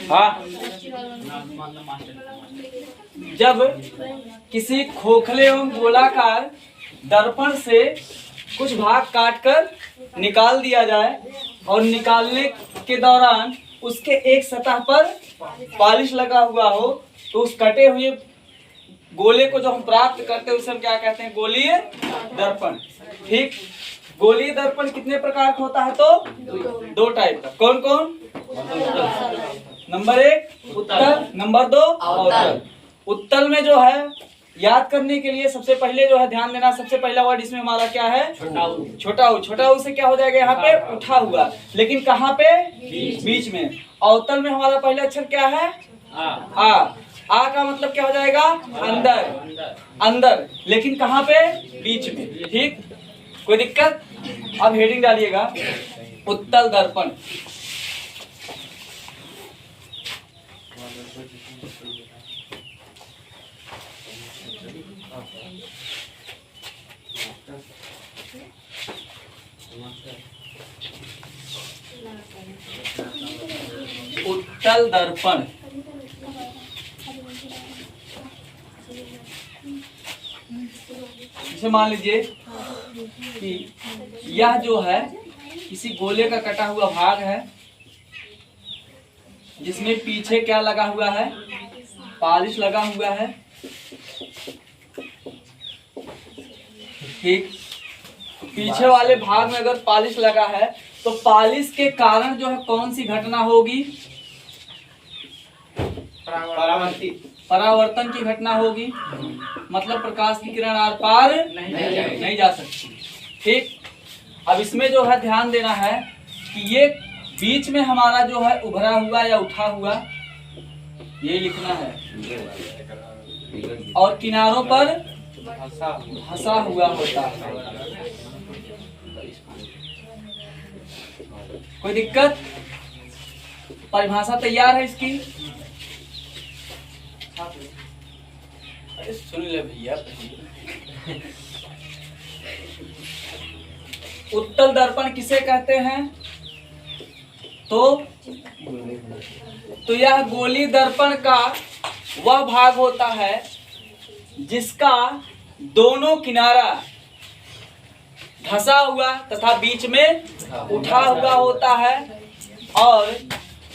हाँ, जब किसी खोखले एवं गोलाकार दर्पण से कुछ भाग काटकर निकाल दिया जाए और निकालने के दौरान उसके एक सतह पर पॉलिश लगा हुआ हो, तो उस कटे हुए गोले को जो हम प्राप्त करते हैं उसे हम क्या कहते हैं? गोलीय दर्पण। ठीक, गोलीय दर्पण कितने प्रकार का होता है? तो दो टाइप का। कौन कौन? नंबर 1 उत्तल, नंबर 2 अवतल। उत्तल में जो है याद करने के लिए सबसे पहले जो है ध्यान देना, सबसे पहला वर्ड इसमें हमारा क्या है? छोटा ऊ। छोटा ऊ, छोटा ऊ से क्या हो जाएगा यहाँ पे? उठा हुआ, लेकिन कहाँ पे? बीच में। अवतल में हमारा पहला अक्षर क्या है? आ का मतलब क्या हो जाएगा? अंदर, अंदर, लेकिन कहाँ पे? बीच में। ठीक, कोई दिक्कत? अब हेडिंग डालिएगा, उत्तल दर्पण। उत्तल दर्पण जैसे मान लीजिए कि यह जो है किसी गोले का कटा हुआ भाग है, जिसमें पीछे क्या लगा हुआ है? पॉलिश लगा हुआ है। ठीक, पीछे वाले भाग में अगर पॉलिश लगा है तो पॉलिश के कारण जो है कौन सी घटना होगी? परावर्तन की घटना होगी। मतलब प्रकाश की किरण आर पार नहीं जा सकती। ठीक, अब इसमें जो है ध्यान देना है कि ये बीच में हमारा जो है उभरा हुआ या उठा हुआ, ये लिखना है, और किनारों पर हंसा हुआ होता है। कोई दिक्कत? परिभाषा तैयार है इसकी? अरे सुन ले भैया। उत्तल दर्पण किसे कहते हैं? तो यह गोली दर्पण का वह भाग होता है जिसका दोनों किनारा धंसा हुआ तथा बीच में उठा हुआ होता है और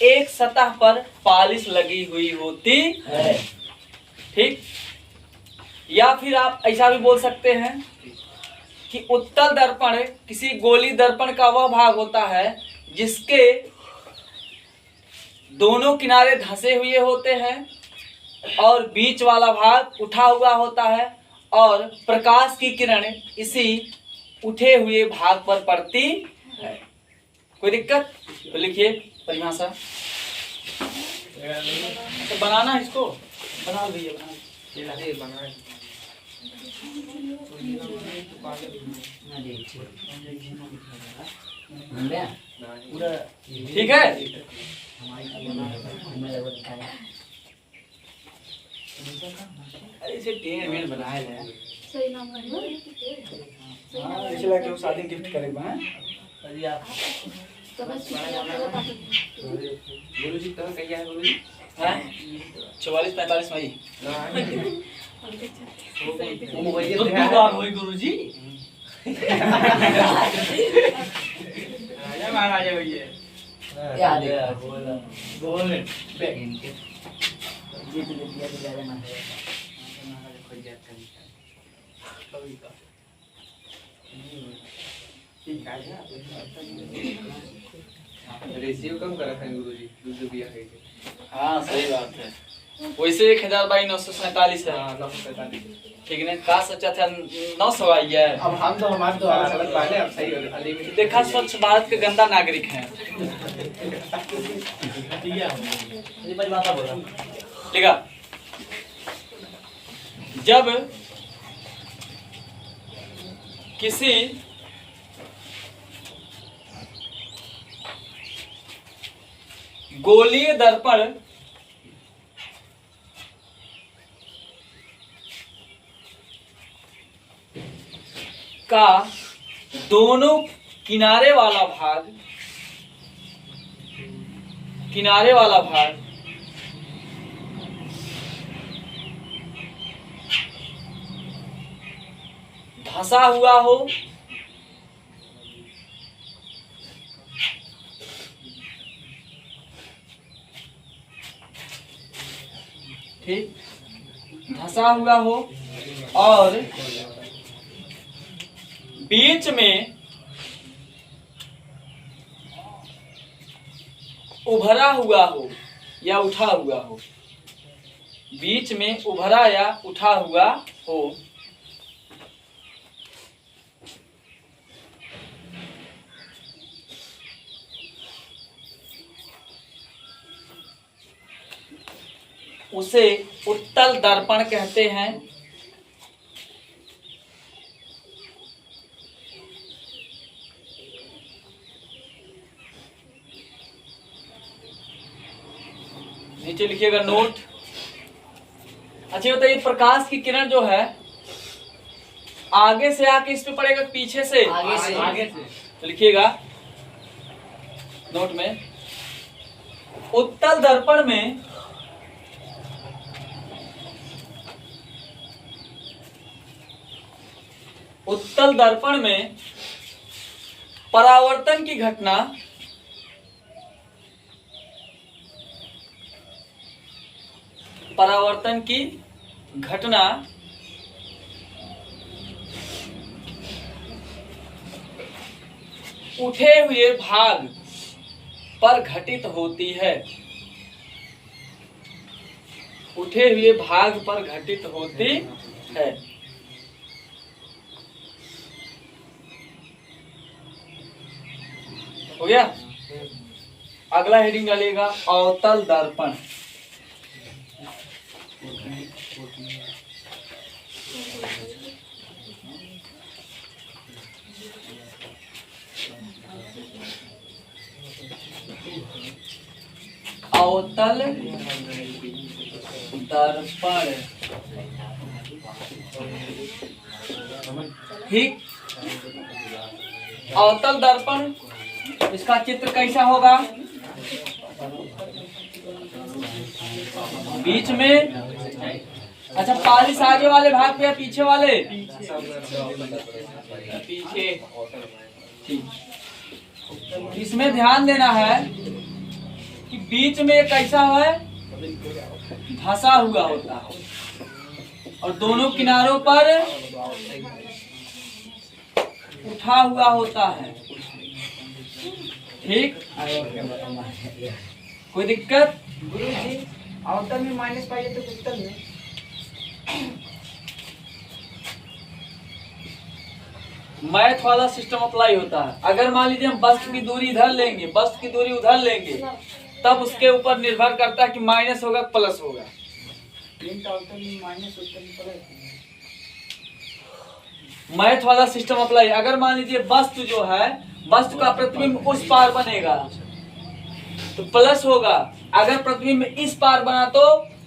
एक सतह पर पॉलिश लगी हुई होती है। ठीक, या फिर आप ऐसा भी बोल सकते हैं कि उत्तल दर्पण किसी गोली दर्पण का वह भाग होता है जिसके दोनों किनारे धंसे हुए होते हैं और बीच वाला भाग उठा हुआ होता है और प्रकाश की किरण इसी उठे हुए भाग पर पड़ती है। कोई दिक्कत? तो लिखिए परिभाषा। तो बनाना है इसको, बना लीजिए, बना ठीक है। इसे टेन मिनट बनाए हैं, सही नाम है। इसलिए कि शादी गिफ्ट करेगा हैं। अरे आप गुरुजी तो कहिया है गुरुजी? हैं 44-45 मई। वो मोबाइल दे है वही गुरुजी। राजा महाराजा भैया याद है। बोल इनके ये तो लिया तो राजा महाराजा खोज जाता है कभी का। ठीक है, रेशियो कम करा था गुरुजी, दूध पिया है। हाँ सही बात है। वैसे 1000/947 है। 947 ठीक है, का सोचा था 900 आई है। अब हम तो हमारे तो अलग पहले अब सही हो गया। देखा स्वच्छ भारत के गंदा नागरिक हैं। ठीक है, ये परिभाषा बोला लिखा। जब किसी गोलीय दर्पण का दोनों किनारे वाला भाग किनारे वाला भाग धंसा हुआ हो, ठीक, धंसा हुआ हो और बीच में उभरा हुआ हो या उठा हुआ हो, बीच में उभरा या उठा हुआ हो, उसे उत्तल दर्पण कहते हैं। नीचे लिखिएगा नोट। अच्छा बताइए, प्रकाश की किरण जो है आगे से आके इस पे पड़ेगा, पीछे से? आगे से। तो लिखिएगा नोट में, उत्तल दर्पण में परावर्तन की घटना उठे हुए भाग पर घटित होती है। उठे हुए भाग पर घटित होती है। हो गया? अगला हेडिंग डालिएगा अवतल दर्पण। अवतल दर्पण, ठीक। अवतल दर्पण, इसका चित्र कैसा होगा? बीच में, अच्छा पालिश आगे वाले भाग पे या पीछे वाले? पीछे, ठीक। इसमें ध्यान देना है कि बीच में कैसा है, धंसा हुआ होता है और दोनों किनारों पर उठा हुआ होता है, ठीक। कोई दिक्कत? गुरुजी अवतल में माइनस पाइए तो उत्तल में मैथ वाला सिस्टम अप्लाई होता है। अगर मान लीजिए हम बस्त की दूरी इधर लेंगे, बस्त की दूरी उधर लेंगे, तब उसके ऊपर निर्भर करता है कि माइनस होगा प्लस होगा। मैथ वाला सिस्टम अप्लाई। अगर मान लीजिए वस्तु जो है, वस्तु का प्रतिबिंब उस पार बनेगा तो प्लस होगा, अगर प्रतिबिंब इस पार बना तो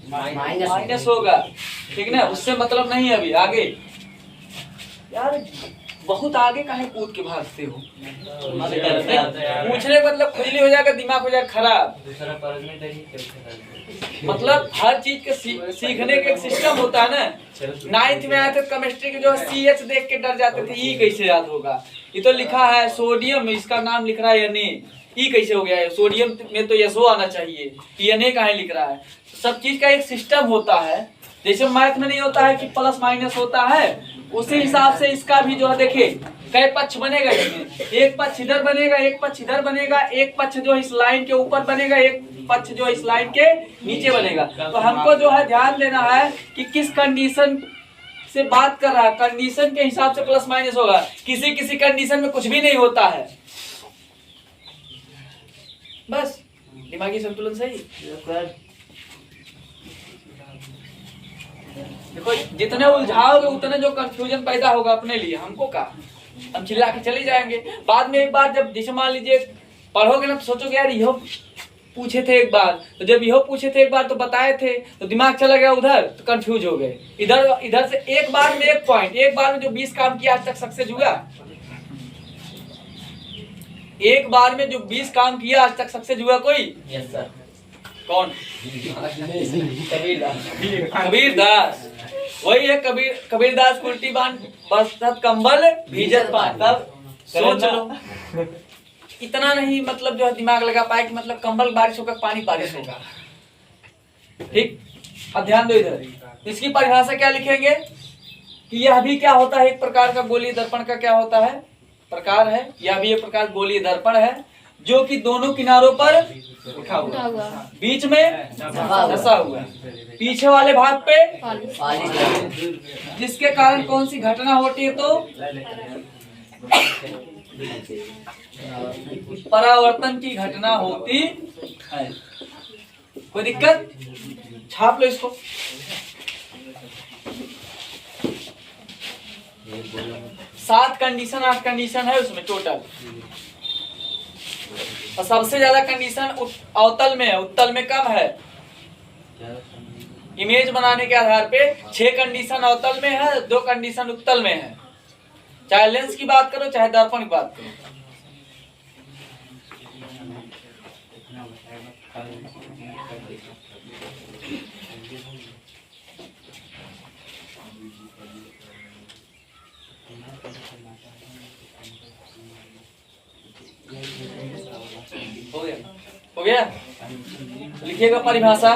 माइनस होगा, ठीक ना। उससे मतलब नहीं है। अभी आगे यार बहुत आगे काहे कूद के भागते हो? पूछने का मतलब खुजली हो जाएगा, दिमाग हो जाएगा खराब। मतलब हर चीज के सीखने का एक सिस्टम होता है ना। 9th में आए थे केमिस्ट्री के, जो CH देख के डर जाते थे, ई कैसे याद होगा? ये तो लिखा है सोडियम, इसका नाम लिख रहा है Na, ई कैसे हो गया है? सोडियम में तो SO आना चाहिए, Na काहे लिख रहा है? सब चीज का एक सिस्टम होता है। जैसे मैथ में नहीं होता है कि प्लस माइनस होता है, उसी हिसाब से इसका भी जो है देखिए कई पक्ष बनेगा इसमें। एक पक्ष इधर बनेगा, एक पक्ष इधर बनेगा, एक पक्ष जो इस लाइन के ऊपर बनेगा, एक पक्ष जो इस लाइन के नीचे बनेगा। तो हमको जो है ध्यान देना है कि किस कंडीशन से बात कर रहा है, कंडीशन के हिसाब से प्लस माइनस होगा। किसी किसी कंडीशन में कुछ भी नहीं होता है। बस दिमागी संतुलन सही। देखो जितने उलझाओगे उतने जो कंफ्यूजन पैदा होगा अपने लिए, हमको का हम चिल्ला के चले जाएंगे। बाद में एक बार जब जैसे मान लीजिए पढ़ोगे ना तो सोचोगे यार यह पूछे थे एक बार, तो जब यह पूछे थे एक बार तो बताए थे, तो दिमाग चला गया उधर तो कंफ्यूज हो गए। इधर से एक बार में एक पॉइंट, एक बार में जो 20 काम किया आज तक सक्सेस हुआ। एक बार में जो 20 काम किया आज तक सक्सेस हुआ कोई? Yes sir. कौन? कबीरदास। वही है कबीरदास को उल्टी बांध बरसत कंबल भीजत पान। तब सोच लो, इतना नहीं मतलब जो है दिमाग लगा पाए कि मतलब कंबल बारिश होगा, पानी बारिश होगा। ठीक, अब ध्यान दो इधर। इसकी परिभाषा क्या लिखेंगे कि यह भी क्या होता है, एक प्रकार का गोलीय दर्पण का क्या होता है, प्रकार है। यह भी एक प्रकार गोलीय दर्पण है जो कि दोनों किनारों पर उठा हुआ, बीच में धंसा हुआ, पीछे वाले भाग पे जिसके कारण कौन सी घटना होती है? तो परावर्तन की घटना होती है। कोई दिक्कत? छाप लो इसको। सात कंडीशन 8 कंडीशन है उसमें टोटल, और सबसे ज्यादा कंडीशन अवतल में है, उत्तल में कम है। इमेज बनाने के आधार पे 6 कंडीशन अवतल में है, 2 कंडीशन उत्तल में है। चाहे लेंस की बात करो चाहे दर्पण की बात करो। हो गया? लिखिएगा परिभाषा।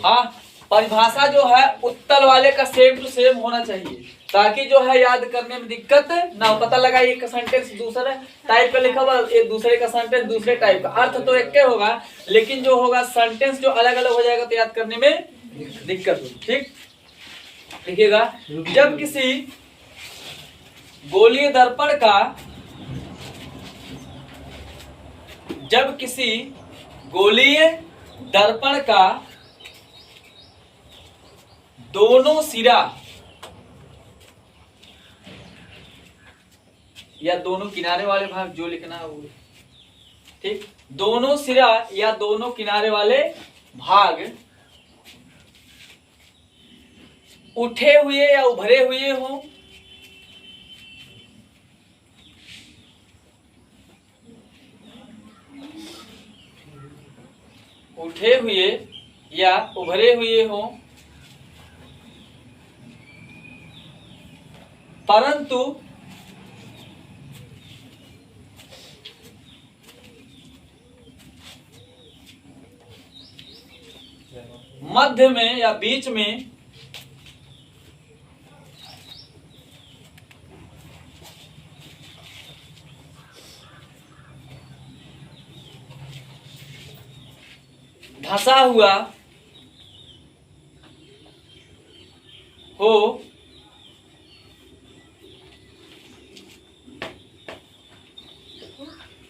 हाँ, परिभाषा जो है उत्तल वाले का सेम टू सेम होना चाहिए ताकि जो है याद करने में दिक्कत ना हो। पता लगा एक सेंटेंस दूसरे टाइप का लिखा हुआ, एक दूसरे का सेंटेंस दूसरे टाइप का, अर्थ तो एक के होगा लेकिन जो होगा सेंटेंस जो अलग अलग हो जाएगा तो याद करने में दिक्कत होगी। ठीक, लिखिएगा। जब किसी गोलीय दर्पण का दोनों सिरा या दोनों किनारे वाले भाग जो लिखना है वो, ठीक, दोनों सिरा या दोनों किनारे वाले भाग उठे हुए या उभरे हुए हों, उठे हुए या उभरे हुए हों, परंतु मध्य में या बीच में धंसा हुआ हो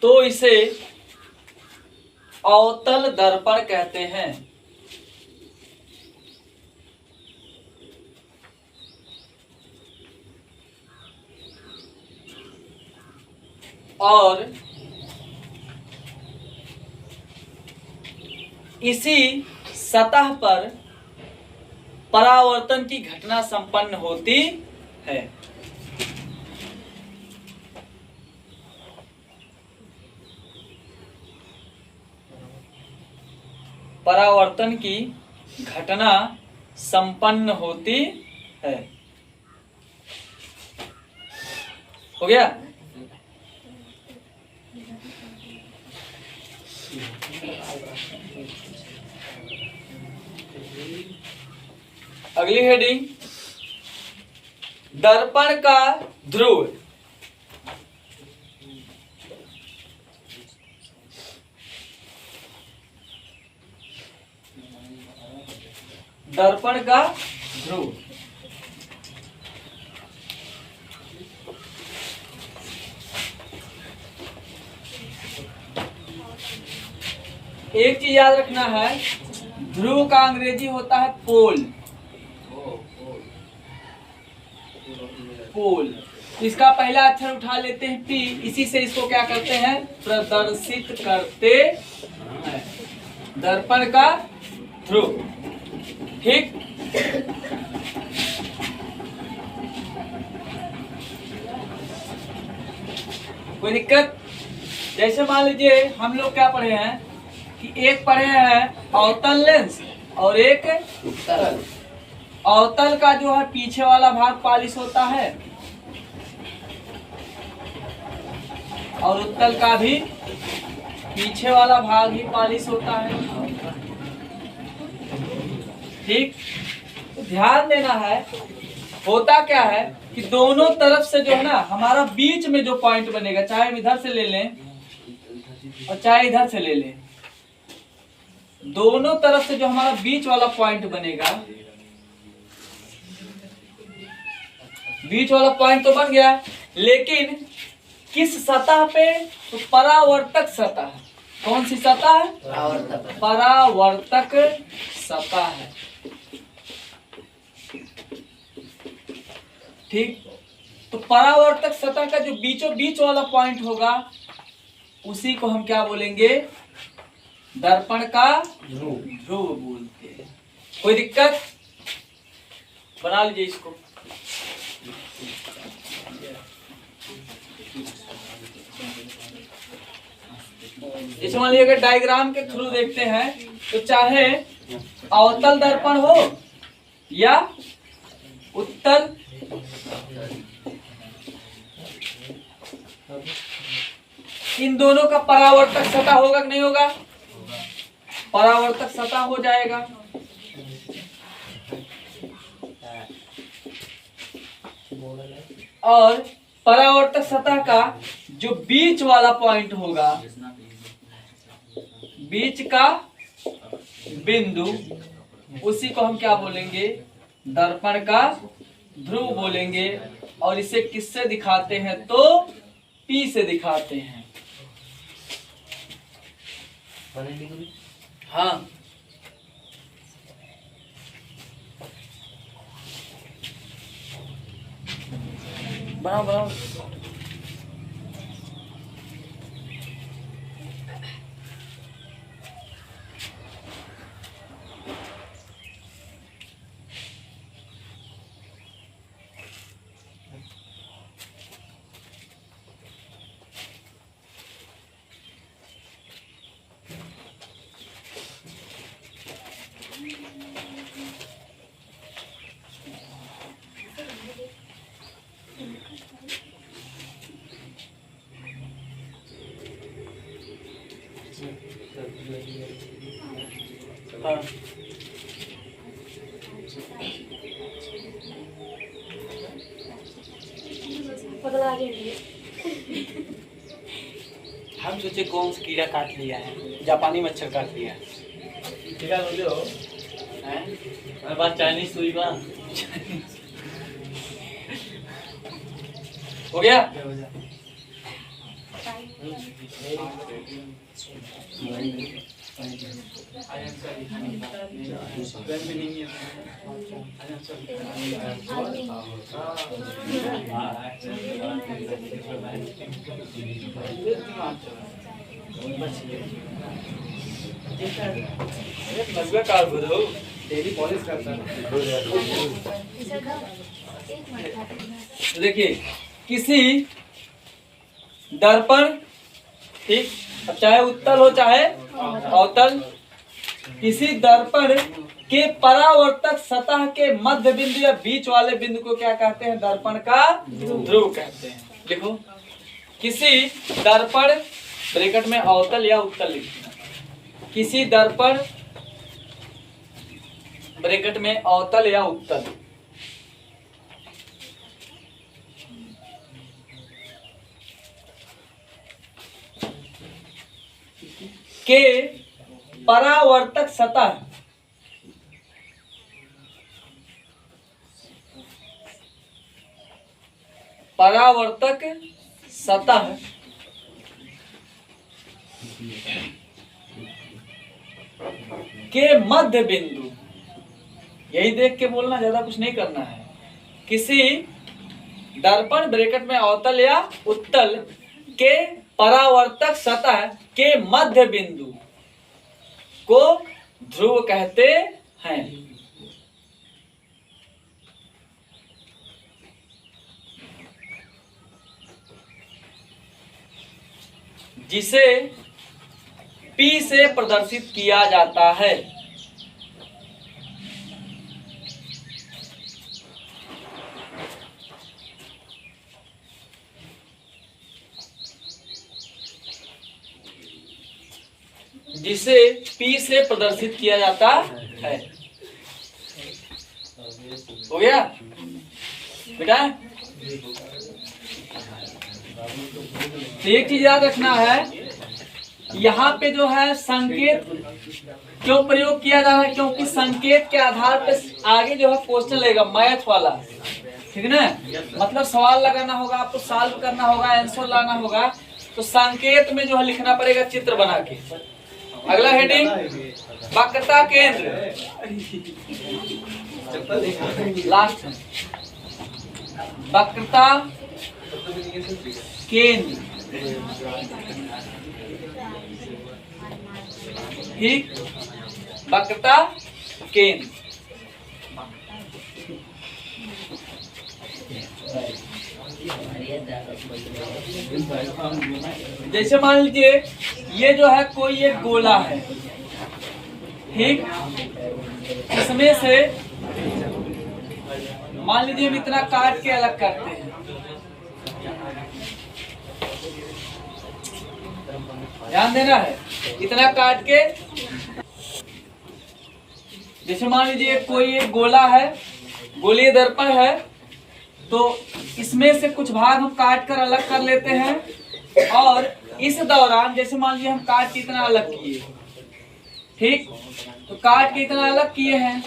तो इसे अवतल दर्पण कहते हैं। और इसी सतह पर परावर्तन की घटना संपन्न होती है। परावर्तन की घटना संपन्न होती है। हो गया? अगली हेडिंग, दर्पण का ध्रुव। दर्पण का ध्रुव एक चीज याद रखना है, ध्रुव का अंग्रेजी होता है पोल। पोल, इसका पहला अक्षर उठा लेते हैं पी, इसी से इसको क्या करते हैं? प्रदर्शित करते हैं। दर्पण का ध्रुव, ठीक। कोई दिक्कत? जैसे मान लीजिए हम लोग क्या पढ़े हैं कि एक पढ़े हैं अवतल लेंस और एक उत्तल। अवतल का जो है पीछे वाला भाग पॉलिश होता है और उत्तल का भी पीछे वाला भाग ही पॉलिश होता है। ठीक, तो ध्यान देना है। होता क्या है कि दोनों तरफ से जो है ना हमारा बीच में जो पॉइंट बनेगा, चाहे हम इधर से ले लें और चाहे इधर से ले लें, दोनों तरफ से जो हमारा बीच वाला पॉइंट बनेगा, बीच वाला पॉइंट तो बन गया, लेकिन किस सतह पे? तो परावर्तक सतह। कौन सी सतह है? परावर्तक सतह है। ठीक, तो परावर्तक सतह का जो बीचों बीच वाला पॉइंट होगा उसी को हम क्या बोलेंगे? दर्पण का ध्रुव बोलते हैं। कोई दिक्कत? बना लीजिए इसको। जैसे मान लीजिए अगर डायग्राम के थ्रू देखते हैं तो चाहे अवतल दर्पण हो या उत्तल, इन दोनों का परावर्तक सतह होगा कि नहीं होगा? परावर्तक सतह हो जाएगा। और परावर्तक सतह का जो बीच वाला पॉइंट होगा, बीच का बिंदु, उसी को हम क्या बोलेंगे? दर्पण का ध्रुव बोलेंगे। और इसे किससे दिखाते हैं? तो P से दिखाते हैं। हाँ, बनाओ बनाओ। हाँ, हम सोचे कौन सा कीड़ा काट लिया है, जापानी मच्छर काट लिया है। कीड़ा बोले हो? मेरे पास चाइनीज सुई बा। हो गया? देखिए, किसी दर्पण, ठीक, अब चाहे उत्तल हो चाहे अवतल, किसी दर्पण के परावर्तक सतह के मध्य बिंदु या बीच वाले बिंदु को क्या कहते हैं? दर्पण का ध्रुव कहते हैं। देखो, किसी दर्पण, ब्रैकेट में अवतल या उत्तल लिखना, किसी दर्पण, ब्रैकेट में अवतल या उत्तल, के परावर्तक सतह, परावर्तक सतह के मध्य बिंदु, यही देख के बोलना, ज्यादा कुछ नहीं करना है। किसी दर्पण, ब्रैकेट में अवतल या उत्तल के परावर्तक सतह के मध्य बिंदु को ध्रुव कहते हैं। जिसे P से प्रदर्शित किया जाता है। जिसे P से प्रदर्शित किया जाता है। हो गया बेटा? तो एक चीज याद रखना है, यहाँ पे जो है संकेत क्यों प्रयोग किया जा रहा है, क्योंकि संकेत के आधार पर आगे जो है क्वेश्चन लेगा मैथ वाला, ठीक है ना। मतलब सवाल लगाना होगा, आपको सॉल्व करना होगा, आंसर लाना होगा, तो संकेत में जो है लिखना पड़ेगा चित्र बना के। अगला हेडिंग वक्रता केंद्र, लास्ट वक्रता केंद्र, ठीक, वक्रता केंद्र। जैसे मान लीजिए ये जो है कोई एक गोला है, ठीक, इसमें से मान लीजिए हम इतना काट के अलग करते हैं, ध्यान देना है, इतना काट के। जैसे मान लीजिए कोई एक गोला है, गोलीय दर्पण है, तो इसमें से कुछ भाग हम काट कर अलग कर लेते हैं, और इस दौरान जैसे मान लीजिए हम काट के इतना अलग किए, ठीक, तो काट के इतना अलग किए हैं,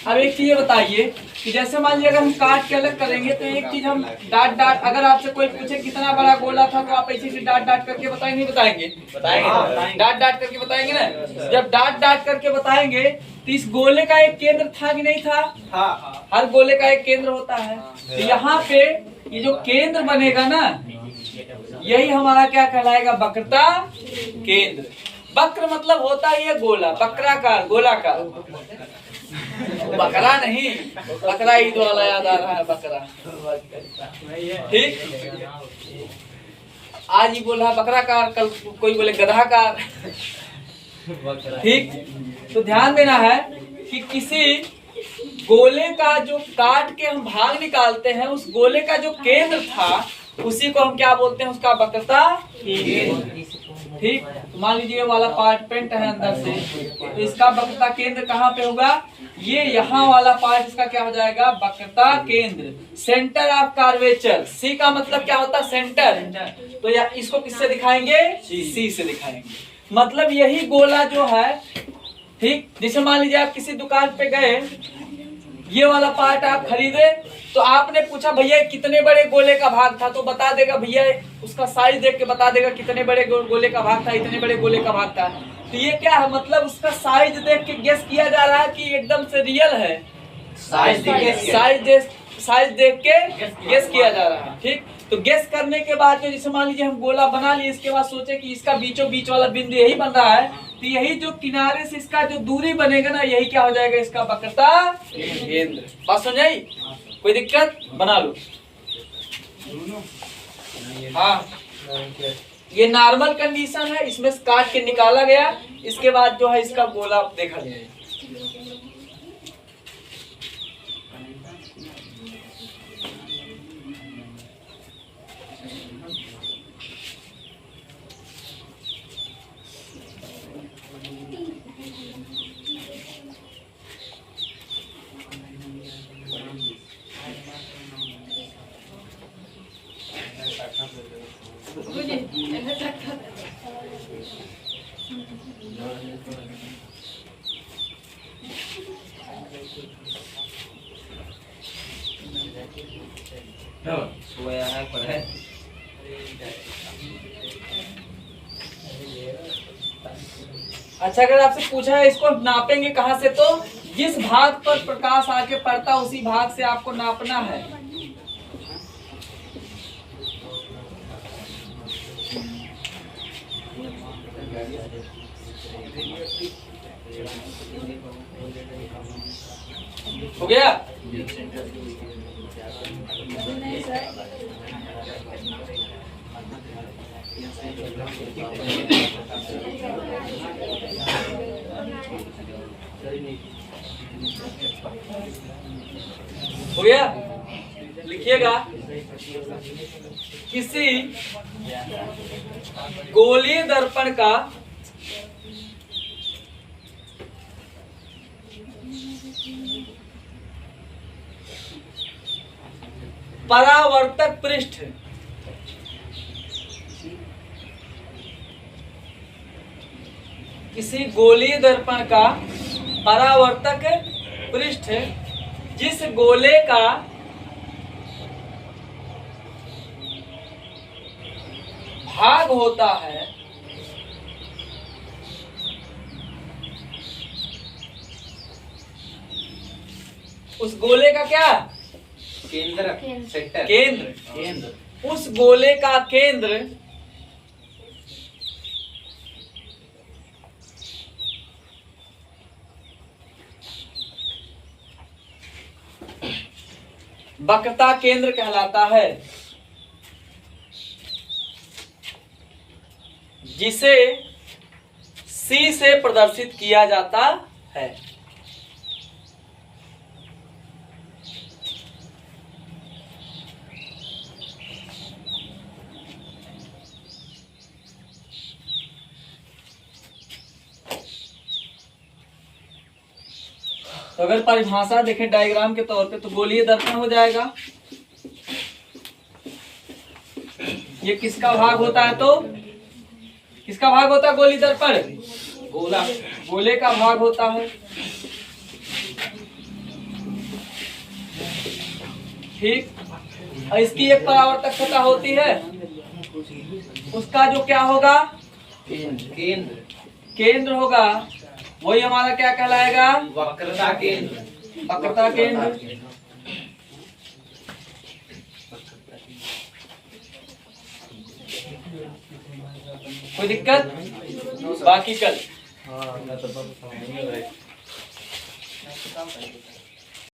अब एक चीज बताइए कि जैसे मान लीजिए अगर हम काट के अलग करेंगे तो एक चीज हम डाट डाट, अगर आपसे कोई पूछे कितना बड़ा गोला था तो आप ऐसे से डाट डाट करके बताएंगे, नहीं बताएंगे? बताएंगे, डाट डाट करके बताएंगे ना। जब डाट डाट करके बताएंगे तो इस गोले का एक केंद्र था कि नहीं था? हर गोले का एक केंद्र होता है। तो यहाँ पे ये जो केंद्र बनेगा ना, यही हमारा क्या कहलाएगा? वक्रता केंद्र। वक्र मतलब होता है गोला, वक्राकार, गोलाकार, बकरा नहीं, बकरा ईद वाला याद आ रहा है, बकरा, ठीक। आज ही बोला बकराकार, कल कोई बोले गधाकार, ठीक। तो ध्यान देना है कि किसी गोले का जो काट के हम भाग निकालते हैं, उस गोले का जो केंद्र था उसी को हम क्या बोलते हैं? उसका वक्रता केंद्र, ठीक। तो मान लीजिए ये वाला पार्ट पेंट है अंदर से, तो इसका वक्रता केंद्र कहाँ पे होगा? ये यहाँ वाला पार्ट इसका क्या हो जाएगा? वक्रता केंद्र, सेंटर ऑफ कर्वेचर। सी का मतलब क्या होता है? सेंटर। तो या इसको किससे दिखाएंगे? सी से दिखाएंगे। मतलब यही गोला जो है, ठीक। जैसे मान लीजिए आप किसी दुकान पे गए, ये वाला पार्ट आप खरीदे, तो आपने पूछा भैया कितने बड़े गोले का भाग था, तो बता देगा भैया, उसका साइज देख के बता देगा कितने बड़े गोले का भाग था, इतने बड़े गोले का भाग था। तो ये क्या है? मतलब उसका साइज देख के गेस किया जा रहा है कि एकदम से रियल है, साइज देख के गेस किया जा रहा है, ठीक। तो गेस करने के बाद जो, जैसे मान लीजिए हम गोला बना लिए, इसके बाद सोचे कि इसका बीचों बीच वाला बिंदु यही बन रहा है, तो यही जो किनारे से इसका जो दूरी बनेगा ना, यही क्या हो जाएगा? इसका वक्रता केंद्र। बात समझ आई? कोई दिक्कत? बना लो। हाँ, ये नॉर्मल कंडीशन है, इसमें काट के निकाला गया, इसके बाद जो है इसका गोला देखा जाए। अच्छा, अगर आपसे पूछा है इसको नापेंगे कहाँ से, तो जिस भाग पर प्रकाश आके पड़ता उसी भाग से आपको नापना है। हो गया? हो गया? लिखिएगा, किसी गोलीय दर्पण का परावर्तक पृष्ठ किसी गोलीय दर्पण का परावर्तक पृष्ठ जिस गोले का भाग होता है उस गोले का क्या केंद्र सेक्टर केंद्र उस गोले का केंद्र वक्रता केंद्र कहलाता है, जिसे C से प्रदर्शित किया जाता है। तो अगर परिभाषा देखें डायग्राम के तौर पे तो गोलीय दर्पण हो जाएगा। ये किसका भाग होता है? तो किसका भाग होता है गोलीय दर्पण? गोले का भाग होता है। ठीक, और इसकी एक परावर्तक सतह होती है, उसका जो क्या होगा? केंद्र होगा, वही हमारा क्या कहलाएगा? वक्रता केंद्र। वक्रता केंद्र। कोई दिक्कत? बाकी कल